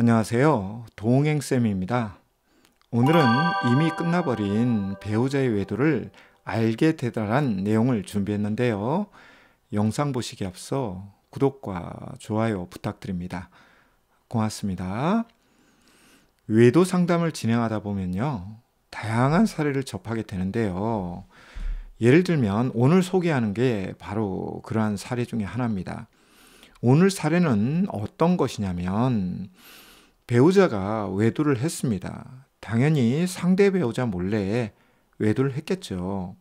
안녕하세요. 동행쌤입니다. 오늘은 이미 끝나버린 배우자의 외도를 알게 되다란 내용을 준비했는데요. 영상 보시기 앞서 구독과 좋아요 부탁드립니다. 고맙습니다. 외도 상담을 진행하다 보면요, 다양한 사례를 접하게 되는데요. 예를 들면 오늘 소개하는 게 바로 그러한 사례 중에 하나입니다. 오늘 사례는 어떤 것이냐면 배우자가 외도를 했습니다. 당연히 상대 배우자 몰래 외도를 했겠죠.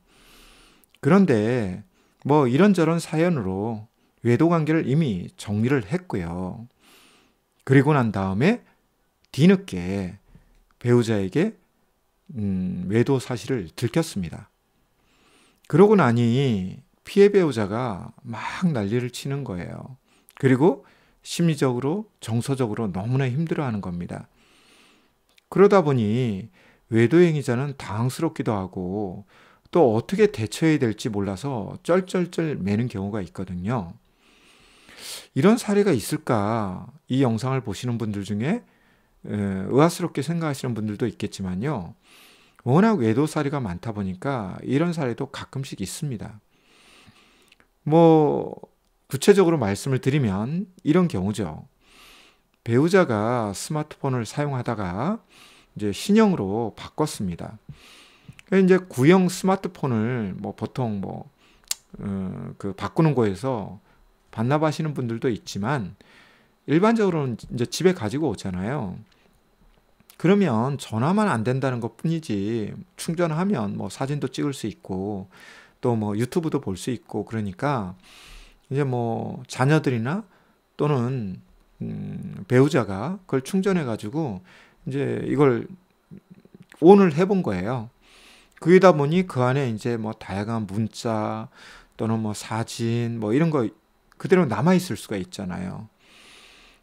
그런데 이런저런 사연으로 외도 관계를 이미 정리를 했고요. 그리고 난 다음에 뒤늦게 배우자에게 외도 사실을 들켰습니다. 그러고 나니 피해 배우자가 막 난리를 치는 거예요. 그리고 심리적으로, 정서적으로 너무나 힘들어하는 겁니다. 그러다 보니 외도 행위자는 당황스럽기도 하고 또 어떻게 대처해야 될지 몰라서 쩔쩔쩔 매는 경우가 있거든요. 이런 사례가 있을까? 이 영상을 보시는 분들 중에 의아스럽게 생각하시는 분들도 있겠지만요. 워낙 외도 사례가 많다 보니까 이런 사례도 가끔씩 있습니다. 구체적으로 말씀을 드리면 이런 경우죠. 배우자가 스마트폰을 사용하다가 이제 신형으로 바꿨습니다. 이제 구형 스마트폰을 보통 바꾸는 거에서 반납하시는 분들도 있지만 일반적으로는 이제 집에 가지고 오잖아요. 그러면 전화만 안 된다는 것 뿐이지 충전하면 사진도 찍을 수 있고 또 유튜브도 볼 수 있고 그러니까 이제 자녀들이나 또는 배우자가 그걸 충전해 가지고 이제 이걸 온을 해본 거예요. 그러다 보니 그 안에 이제 다양한 문자 또는 사진 이런 거 그대로 남아 있을 수가 있잖아요.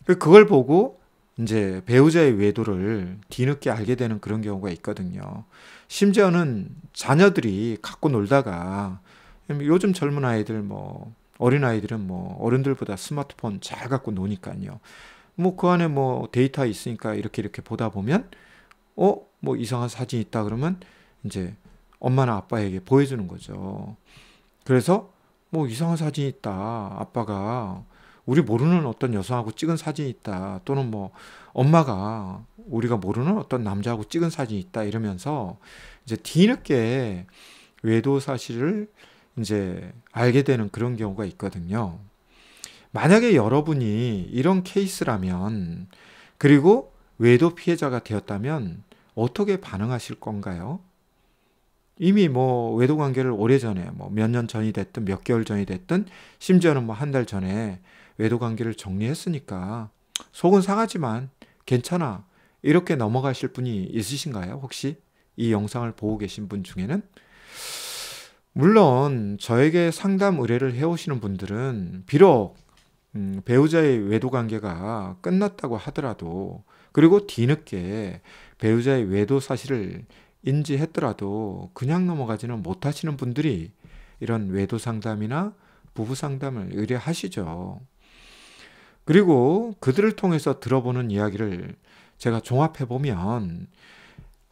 그걸 보고 이제 배우자의 외도를 뒤늦게 알게 되는 그런 경우가 있거든요. 심지어는 자녀들이 갖고 놀다가 요즘 젊은 아이들 어린아이들은 어른들보다 스마트폰 잘 갖고 노니까요. 그 안에 데이터 있으니까 이렇게 보다 보면 이상한 사진이 있다 그러면 이제 엄마나 아빠에게 보여주는 거죠. 그래서 이상한 사진이 있다. 아빠가 우리 모르는 어떤 여성하고 찍은 사진이 있다. 또는 엄마가 우리가 모르는 어떤 남자하고 찍은 사진이 있다. 이러면서 이제 뒤늦게 외도 사실을 이제 알게 되는 그런 경우가 있거든요. 만약에 여러분이 이런 케이스라면 그리고 외도 피해자가 되었다면 어떻게 반응하실 건가요? 이미 외도 관계를 오래전에 몇 년 전이 됐든 몇 개월 전이 됐든 심지어는 한 달 전에 외도 관계를 정리했으니까 속은 상하지만 괜찮아 이렇게 넘어가실 분이 있으신가요? 혹시 이 영상을 보고 계신 분 중에는? 물론 저에게 상담 의뢰를 해오시는 분들은 비록 배우자의 외도 관계가 끝났다고 하더라도 그리고 뒤늦게 배우자의 외도 사실을 인지했더라도 그냥 넘어가지는 못하시는 분들이 이런 외도 상담이나 부부 상담을 의뢰하시죠. 그리고 그들을 통해서 들어보는 이야기를 제가 종합해보면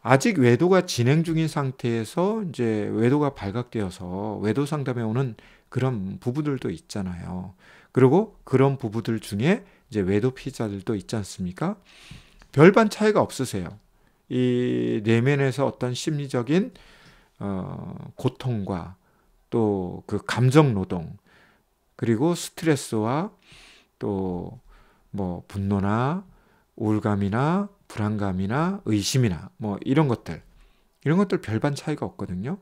아직 외도가 진행 중인 상태에서 이제 외도가 발각되어서 외도 상담에 오는 그런 부부들도 있잖아요. 그리고 그런 부부들 중에 이제 외도 피해자들도 있지 않습니까? 별반 차이가 없으세요. 이 내면에서 어떤 심리적인 고통과 또 그 감정 노동 그리고 스트레스와 또 분노나 우울감이나 불안감이나 의심이나 이런 것들 별반 차이가 없거든요.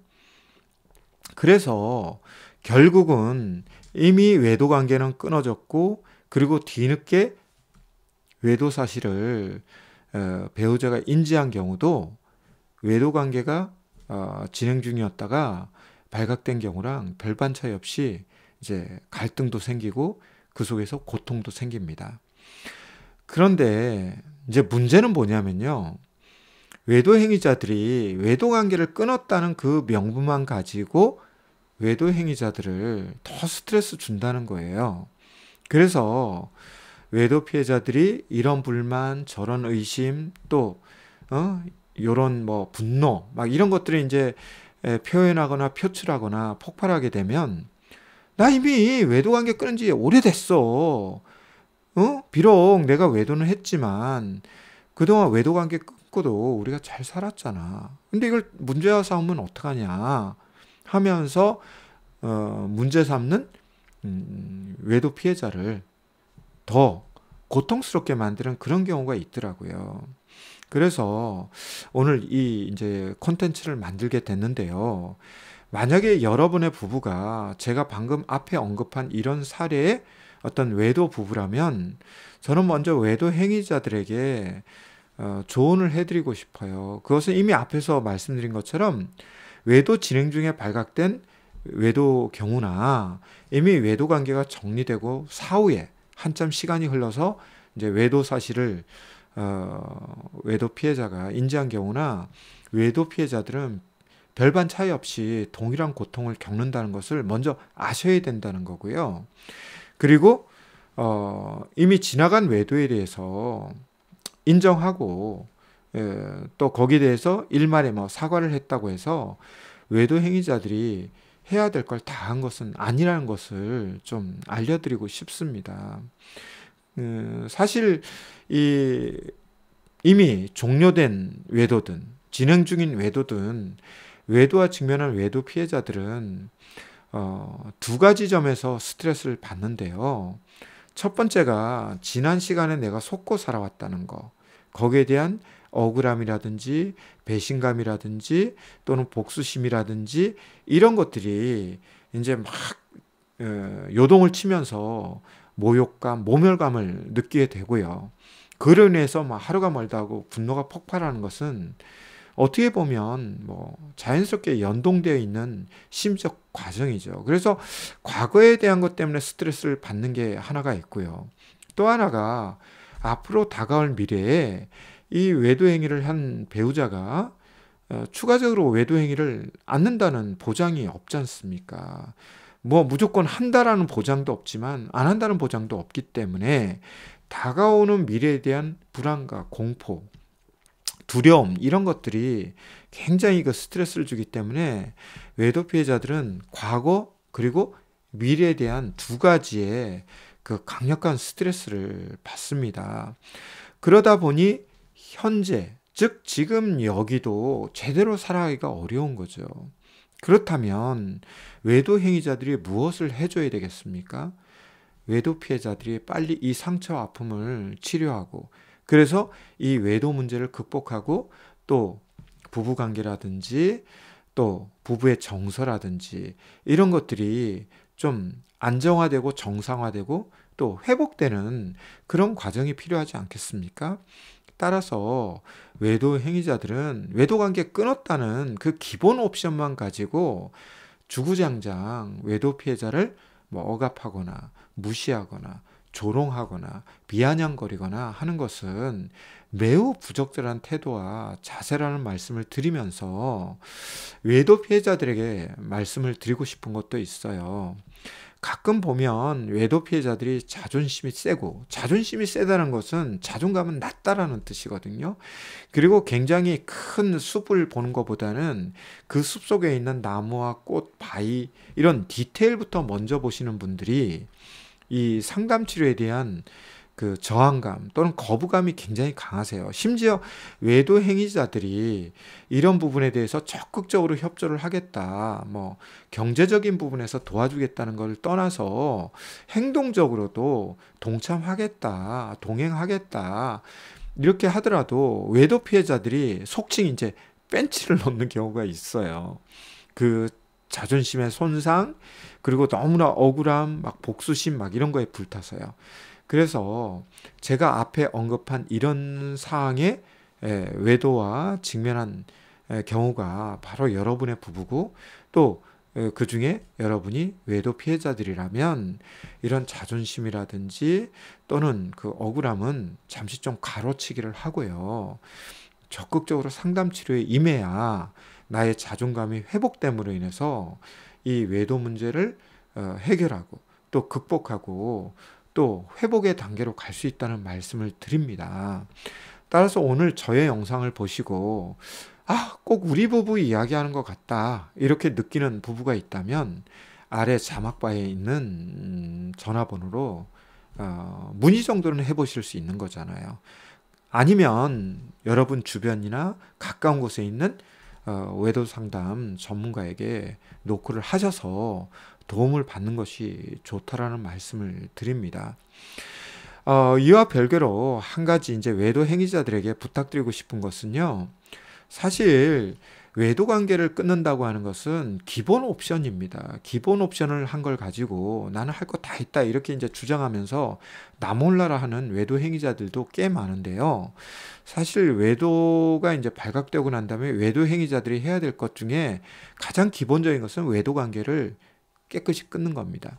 그래서 결국은 이미 외도 관계는 끊어졌고 그리고 뒤늦게 외도 사실을 배우자가 인지한 경우도 외도 관계가 진행 중이었다가 발각된 경우랑 별반 차이 없이 이제 갈등도 생기고 그 속에서 고통도 생깁니다. 그런데 이제 문제는 뭐냐면요. 외도 행위자들이 외도 관계를 끊었다는 그 명분만 가지고 외도 행위자들을 더 스트레스 준다는 거예요. 그래서 외도 피해자들이 이런 불만, 저런 의심, 또 요런 뭐 분노 막 이런 것들을 이제 표현하거나 표출하거나 폭발하게 되면 나 이미 외도 관계 끊은 지 오래됐어. 비록 내가 외도는 했지만 그동안 외도 관계 끊고도 우리가 잘 살았잖아. 근데 이걸 문제화 삼으면 어떡하냐 하면서 문제 삼는 외도 피해자를 더 고통스럽게 만드는 그런 경우가 있더라고요. 그래서 오늘 이 이제 콘텐츠를 만들게 됐는데요. 만약에 여러분의 부부가 제가 방금 앞에 언급한 이런 사례의 어떤 외도 부부라면 저는 먼저 외도 행위자들에게 조언을 해드리고 싶어요. 그것은 이미 앞에서 말씀드린 것처럼 외도 진행 중에 발각된 외도 경우나 이미 외도 관계가 정리되고 사후에 한참 시간이 흘러서 이제 외도 사실을 외도 피해자가 인지한 경우나 외도 피해자들은 별반 차이 없이 동일한 고통을 겪는다는 것을 먼저 아셔야 된다는 거고요. 그리고 이미 지나간 외도에 대해서 인정하고 또 거기에 대해서 일말에 뭐 사과를 했다고 해서 외도 행위자들이 해야 될 걸 다 한 것은 아니라는 것을 좀 알려드리고 싶습니다. 사실 이미 종료된 외도든 진행 중인 외도든 외도와 직면한 외도 피해자들은 두 가지 점에서 스트레스를 받는데요. 첫 번째가 지난 시간에 내가 속고 살아왔다는 거, 거기에 대한 억울함이라든지 배신감이라든지 또는 복수심이라든지 이런 것들이 이제 막 요동을 치면서 모욕감, 모멸감을 느끼게 되고요. 그로 인해서 막 하루가 멀다 하고 분노가 폭발하는 것은 어떻게 보면 뭐 자연스럽게 연동되어 있는 심리적 과정이죠. 그래서 과거에 대한 것 때문에 스트레스를 받는 게 하나가 있고요. 또 하나가 앞으로 다가올 미래에 이 외도 행위를 한 배우자가 추가적으로 외도 행위를 않는다는 보장이 없지 않습니까? 뭐 무조건 한다라는 보장도 없지만 안 한다는 보장도 없기 때문에 다가오는 미래에 대한 불안과 공포, 두려움 이런 것들이 굉장히 그 스트레스를 주기 때문에 외도 피해자들은 과거 그리고 미래에 대한 두 가지의 그 강력한 스트레스를 받습니다. 그러다 보니 현재, 즉 지금 여기도 제대로 살아가기가 어려운 거죠. 그렇다면 외도 행위자들이 무엇을 해줘야 되겠습니까? 외도 피해자들이 빨리 이 상처와 아픔을 치료하고 그래서 이 외도 문제를 극복하고 또 부부관계라든지 또 부부의 정서라든지 이런 것들이 좀 안정화되고 정상화되고 또 회복되는 그런 과정이 필요하지 않겠습니까? 따라서 외도 행위자들은 외도 관계 끊었다는 그 기본 옵션만 가지고 주구장창 외도 피해자를 뭐 억압하거나 무시하거나 조롱하거나 비아냥거리거나 하는 것은 매우 부적절한 태도와 자세라는 말씀을 드리면서 외도 피해자들에게 말씀을 드리고 싶은 것도 있어요. 가끔 보면 외도 피해자들이 자존심이 세고 자존심이 세다는 것은 자존감은 낮다라는 뜻이거든요. 그리고 굉장히 큰 숲을 보는 것보다는 그 숲 속에 있는 나무와 꽃, 바위 이런 디테일부터 먼저 보시는 분들이 이 상담 치료에 대한 그 저항감 또는 거부감이 굉장히 강하세요. 심지어 외도 행위자들이 이런 부분에 대해서 적극적으로 협조를 하겠다, 뭐 경제적인 부분에서 도와주겠다는 걸 떠나서 행동적으로도 동참하겠다, 동행하겠다 이렇게 하더라도 외도 피해자들이 속칭 이제 벤치를 놓는 경우가 있어요. 그 자존심의 손상 그리고 너무나 억울함, 막 복수심 막 이런 거에 불타서요. 그래서 제가 앞에 언급한 이런 사항에 외도와 직면한 경우가 바로 여러분의 부부고 또 그 중에 여러분이 외도 피해자들이라면 이런 자존심이라든지 또는 그 억울함은 잠시 좀 가로치기를 하고요. 적극적으로 상담 치료에 임해야 나의 자존감이 회복됨으로 인해서 이 외도 문제를 해결하고 또 극복하고 또 회복의 단계로 갈 수 있다는 말씀을 드립니다. 따라서 오늘 저의 영상을 보시고 꼭 우리 부부 이야기하는 것 같다 이렇게 느끼는 부부가 있다면 아래 자막바에 있는 전화번호로 문의 정도는 해보실 수 있는 거잖아요. 아니면 여러분 주변이나 가까운 곳에 있는 외도 상담 전문가에게 노크를 하셔서 도움을 받는 것이 좋다라는 말씀을 드립니다. 이와 별개로 한 가지 이제 외도 행위자들에게 부탁드리고 싶은 것은요. 사실 외도 관계를 끊는다고 하는 것은 기본 옵션입니다. 기본 옵션을 한 걸 가지고 나는 할 거 다 있다 이렇게 이제 주장하면서 나 몰라라 하는 외도 행위자들도 꽤 많은데요. 사실 외도가 이제 발각되고 난 다음에 외도 행위자들이 해야 될 것 중에 가장 기본적인 것은 외도 관계를 깨끗이 끊는 겁니다.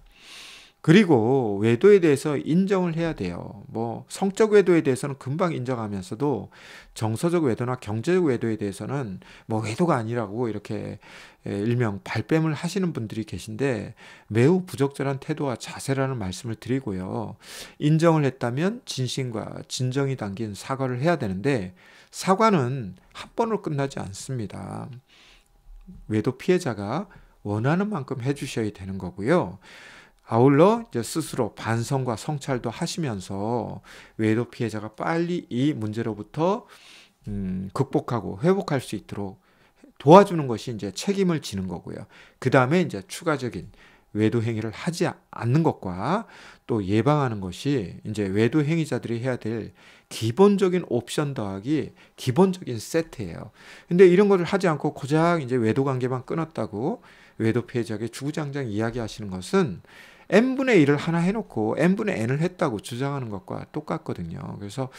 그리고 외도에 대해서 인정을 해야 돼요. 뭐 성적 외도에 대해서는 금방 인정하면서도 정서적 외도나 경제적 외도에 대해서는 뭐 외도가 아니라고 이렇게 일명 발뺌을 하시는 분들이 계신데 매우 부적절한 태도와 자세라는 말씀을 드리고요. 인정을 했다면 진심과 진정이 담긴 사과를 해야 되는데 사과는 한 번으로 끝나지 않습니다. 외도 피해자가 원하는 만큼 해주셔야 되는 거고요. 아울러 이제 스스로 반성과 성찰도 하시면서 외도 피해자가 빨리 이 문제로부터 극복하고 회복할 수 있도록 도와주는 것이 이제 책임을 지는 거고요. 그 다음에 이제 추가적인 외도 행위를 하지 않는 것과 또 예방하는 것이 이제 외도 행위자들이 해야 될 기본적인 옵션 더하기 기본적인 세트예요. 근데 이런 거를 하지 않고 고작 이제 외도 관계만 끊었다고 외도 피해자에게 주구장창 이야기하시는 것은 n분의 1을 하나 해놓고 n분의 n을 했다고 주장하는 것과 똑같거든요. 그래서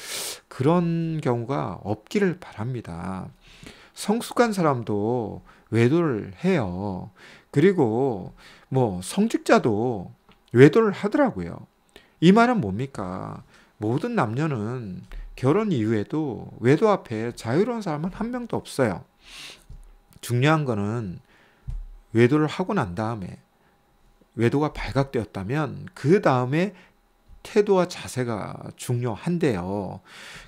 그런 경우가 없기를 바랍니다. 성숙한 사람도 외도를 해요. 그리고 뭐 성직자도 외도를 하더라고요. 이 말은 뭡니까? 모든 남녀는 결혼 이후에도 외도 앞에 자유로운 사람은 한 명도 없어요. 중요한 거는 외도를 하고 난 다음에 외도가 발각되었다면 그 다음에 태도와 자세가 중요한데요.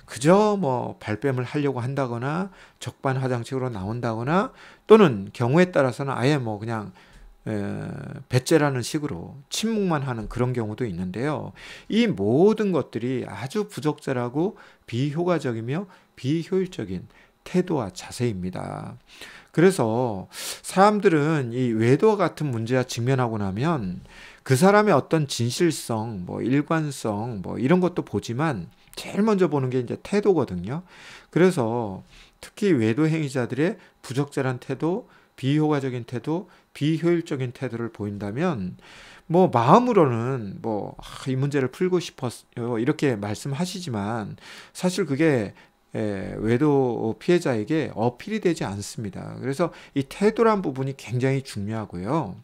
그저 뭐 발뺌을 하려고 한다거나 적반하장식으로 나온다거나 또는 경우에 따라서는 아예 뭐 그냥 배째라는 식으로 침묵만 하는 그런 경우도 있는데요. 이 모든 것들이 아주 부적절하고 비효과적이며 비효율적인 태도와 자세입니다. 그래서 사람들은 이 외도와 같은 문제와 직면하고 나면 그 사람의 어떤 진실성, 뭐 일관성, 뭐 이런 것도 보지만 제일 먼저 보는 게 이제 태도거든요. 그래서 특히 외도 행위자들의 부적절한 태도, 비효과적인 태도, 비효율적인 태도를 보인다면 뭐 마음으로는 뭐 이 문제를 풀고 싶었어요 이렇게 말씀하시지만 사실 그게 외도 피해자에게 어필이 되지 않습니다. 그래서 이 태도란 부분이 굉장히 중요하고요.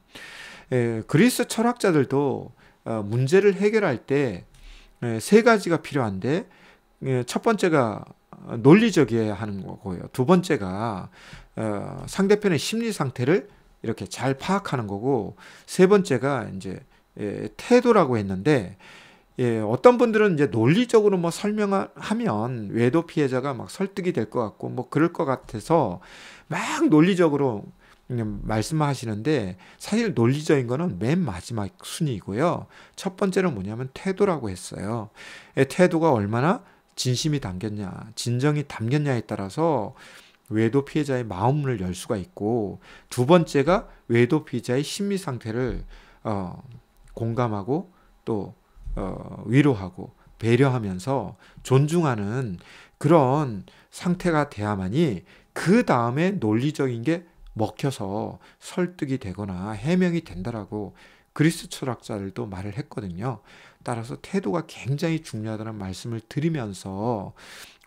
그리스 철학자들도 문제를 해결할 때 세 가지가 필요한데 첫 번째가 논리적이어야 하는 거고요. 두 번째가 상대편의 심리 상태를 이렇게 잘 파악하는 거고 세 번째가 이제 태도라고 했는데 어떤 분들은 이제 논리적으로 뭐 설명하면 외도 피해자가 막 설득이 될 것 같고 뭐 그럴 것 같아서 막 논리적으로 말씀하시는데 사실 논리적인 거는 맨 마지막 순위이고요. 첫 번째는 뭐냐면 태도라고 했어요. 태도가 얼마나 진심이 담겼냐, 진정이 담겼냐에 따라서 외도 피해자의 마음문을 열 수가 있고 두 번째가 외도 피해자의 심리 상태를 공감하고 또 위로하고 배려하면서 존중하는 그런 상태가 돼야만이 그 다음에 논리적인 게 먹혀서 설득이 되거나 해명이 된다라고 그리스 철학자들도 말을 했거든요. 따라서 태도가 굉장히 중요하다는 말씀을 드리면서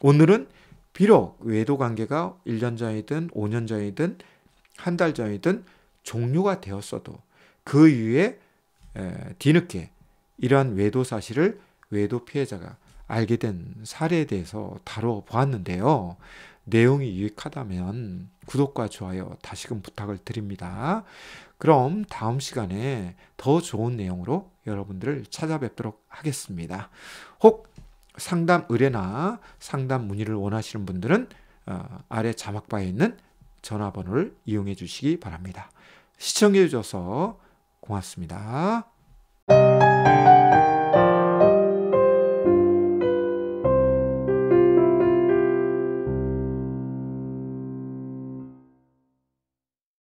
오늘은 비록 외도 관계가 1년 전이든 5년 전이든 한 달 전이든 종료가 되었어도 그 이후에 뒤늦게 이러한 외도 사실을 외도 피해자가 알게 된 사례에 대해서 다뤄보았는데요. 내용이 유익하다면 구독과 좋아요 다시금 부탁을 드립니다. 그럼 다음 시간에 더 좋은 내용으로 여러분들을 찾아뵙도록 하겠습니다. 혹 상담 의뢰나 상담 문의를 원하시는 분들은 아래 자막바에 있는 전화번호를 이용해 주시기 바랍니다. 시청해 주셔서 고맙습니다.